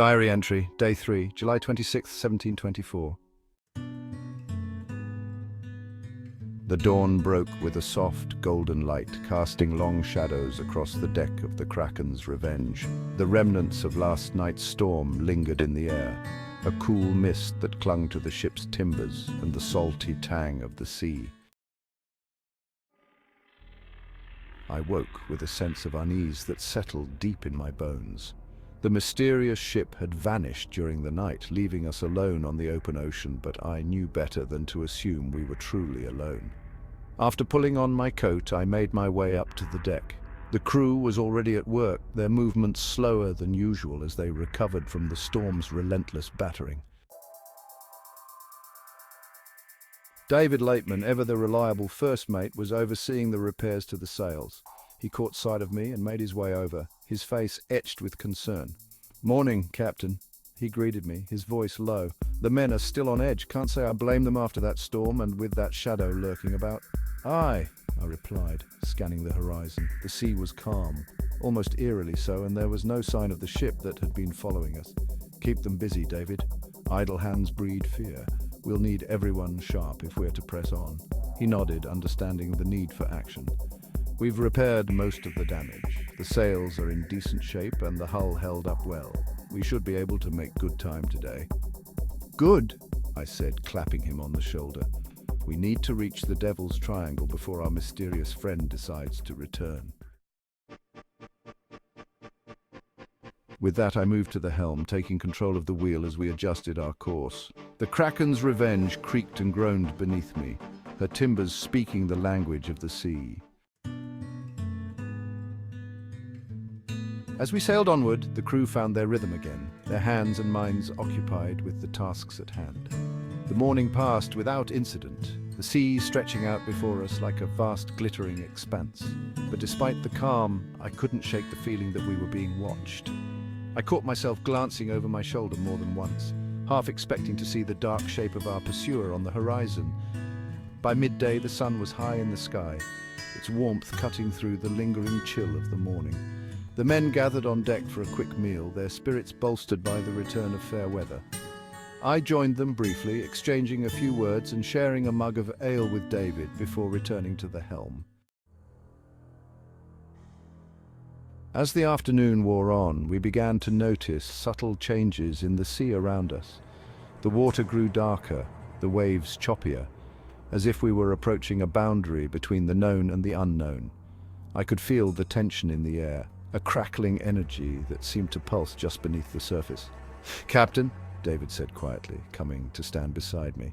Diary entry, Day 3, July 26th, 1724. The dawn broke with a soft, golden light, casting long shadows across the deck of the Krakens' Revenge. The remnants of last night's storm lingered in the air, a cool mist that clung to the ship's timbers and the salty tang of the sea. I woke with a sense of unease that settled deep in my bones. The mysterious ship had vanished during the night, leaving us alone on the open ocean, but I knew better than to assume we were truly alone. After pulling on my coat, I made my way up to the deck. The crew was already at work, their movements slower than usual as they recovered from the storm's relentless battering. David Lateman, ever the reliable first mate, was overseeing the repairs to the sails. He caught sight of me and made his way over, his face etched with concern. "Morning, Captain," he greeted me, his voice low. "The men are still on edge. Can't say I blame them after that storm and with that shadow lurking about." "Aye," I replied, scanning the horizon. The sea was calm, almost eerily so, and there was no sign of the ship that had been following us. "Keep them busy, David. Idle hands breed fear. We'll need everyone sharp if we're to press on." He nodded, understanding the need for action. "We've repaired most of the damage. The sails are in decent shape and the hull held up well. We should be able to make good time today." "Good," I said, clapping him on the shoulder. "We need to reach the Devil's Triangle before our mysterious friend decides to return." With that, I moved to the helm, taking control of the wheel as we adjusted our course. The Krakens' Revenge creaked and groaned beneath me, her timbers speaking the language of the sea. As we sailed onward, the crew found their rhythm again, their hands and minds occupied with the tasks at hand. The morning passed without incident, the sea stretching out before us like a vast glittering expanse. But despite the calm, I couldn't shake the feeling that we were being watched. I caught myself glancing over my shoulder more than once, half expecting to see the dark shape of our pursuer on the horizon. By midday, the sun was high in the sky, its warmth cutting through the lingering chill of the morning. The men gathered on deck for a quick meal, their spirits bolstered by the return of fair weather. I joined them briefly, exchanging a few words and sharing a mug of ale with David before returning to the helm. As the afternoon wore on, we began to notice subtle changes in the sea around us. The water grew darker, the waves choppier, as if we were approaching a boundary between the known and the unknown. I could feel the tension in the air, a crackling energy that seemed to pulse just beneath the surface. "Captain," David said quietly, coming to stand beside me.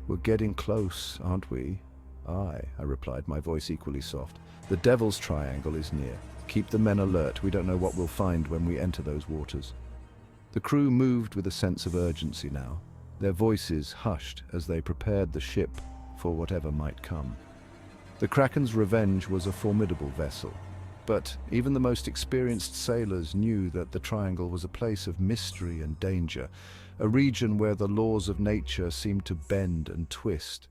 "We're getting close, aren't we?" "Aye," I replied, my voice equally soft. "The Devil's Triangle is near. Keep the men alert. We don't know what we'll find when we enter those waters." The crew moved with a sense of urgency now, their voices hushed as they prepared the ship for whatever might come. The Krakens' Revenge was a formidable vessel, but even the most experienced sailors knew that the Triangle was a place of mystery and danger, a region where the laws of nature seemed to bend and twist.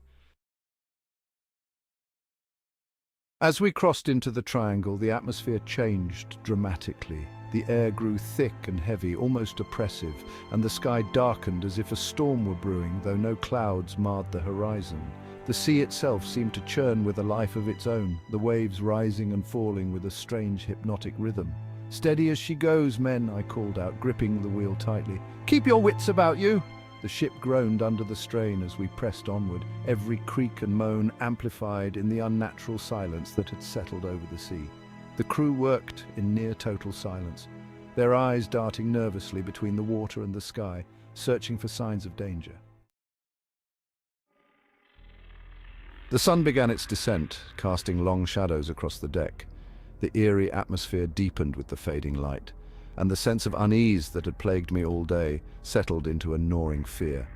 As we crossed into the Triangle, the atmosphere changed dramatically. The air grew thick and heavy, almost oppressive, and the sky darkened as if a storm were brewing, though no clouds marred the horizon. The sea itself seemed to churn with a life of its own, the waves rising and falling with a strange hypnotic rhythm. "Steady as she goes, men," I called out, gripping the wheel tightly. "Keep your wits about you!" The ship groaned under the strain as we pressed onward, every creak and moan amplified in the unnatural silence that had settled over the sea. The crew worked in near total silence, their eyes darting nervously between the water and the sky, searching for signs of danger. The sun began its descent, casting long shadows across the deck. The eerie atmosphere deepened with the fading light, and the sense of unease that had plagued me all day settled into a gnawing fear.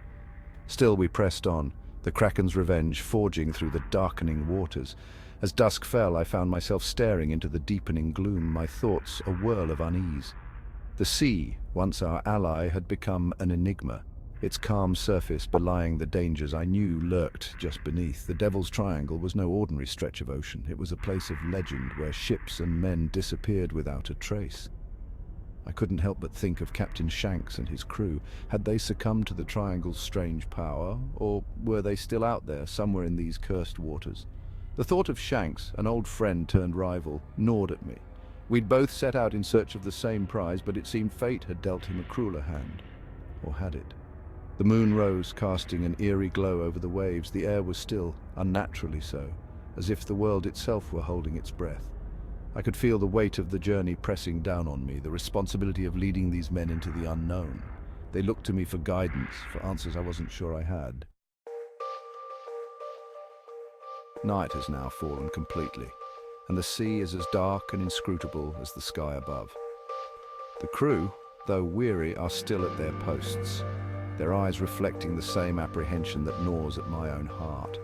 Still we pressed on, the Krakens' Revenge forging through the darkening waters. As dusk fell, I found myself staring into the deepening gloom, my thoughts a whirl of unease. The sea, once our ally, had become an enigma, its calm surface belying the dangers I knew lurked just beneath. The Devil's Triangle was no ordinary stretch of ocean. It was a place of legend where ships and men disappeared without a trace. I couldn't help but think of Captain Shanks and his crew. Had they succumbed to the Triangle's strange power, or were they still out there, somewhere in these cursed waters? The thought of Shanks, an old friend turned rival, gnawed at me. We'd both set out in search of the same prize, but it seemed fate had dealt him a crueler hand. Or had it? The moon rose, casting an eerie glow over the waves. The air was still, unnaturally so, as if the world itself were holding its breath. I could feel the weight of the journey pressing down on me, the responsibility of leading these men into the unknown. They looked to me for guidance, for answers I wasn't sure I had. Night has now fallen completely, and the sea is as dark and inscrutable as the sky above. The crew, though weary, are still at their posts, their eyes reflecting the same apprehension that gnaws at my own heart.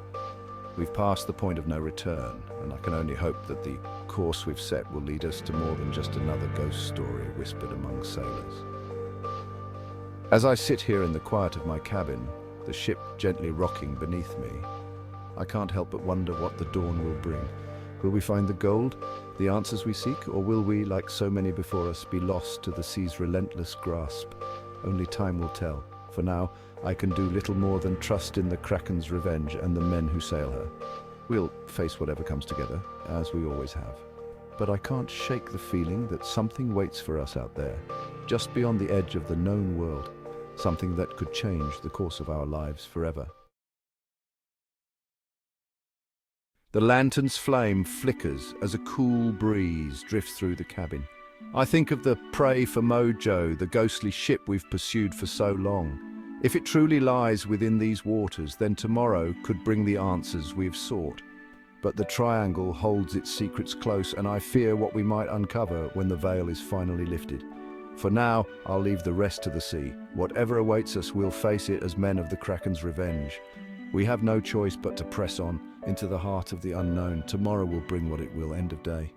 We've passed the point of no return, and I can only hope that the course we've set will lead us to more than just another ghost story whispered among sailors. As I sit here in the quiet of my cabin, the ship gently rocking beneath me, I can't help but wonder what the dawn will bring. Will we find the gold, the answers we seek, or will we, like so many before us, be lost to the sea's relentless grasp? Only time will tell. For now, I can do little more than trust in the Kraken's revenge and the men who sail her. We'll face whatever comes together, as we always have. But I can't shake the feeling that something waits for us out there, just beyond the edge of the known world, something that could change the course of our lives forever. The lantern's flame flickers as a cool breeze drifts through the cabin. I think of the prey for Mojo, the ghostly ship we've pursued for so long. If it truly lies within these waters, then tomorrow could bring the answers we've sought. But the Triangle holds its secrets close, and I fear what we might uncover when the veil is finally lifted. For now, I'll leave the rest to the sea. Whatever awaits us, we'll face it as men of the Kraken's revenge. We have no choice but to press on into the heart of the unknown. Tomorrow will bring what it will, end of day.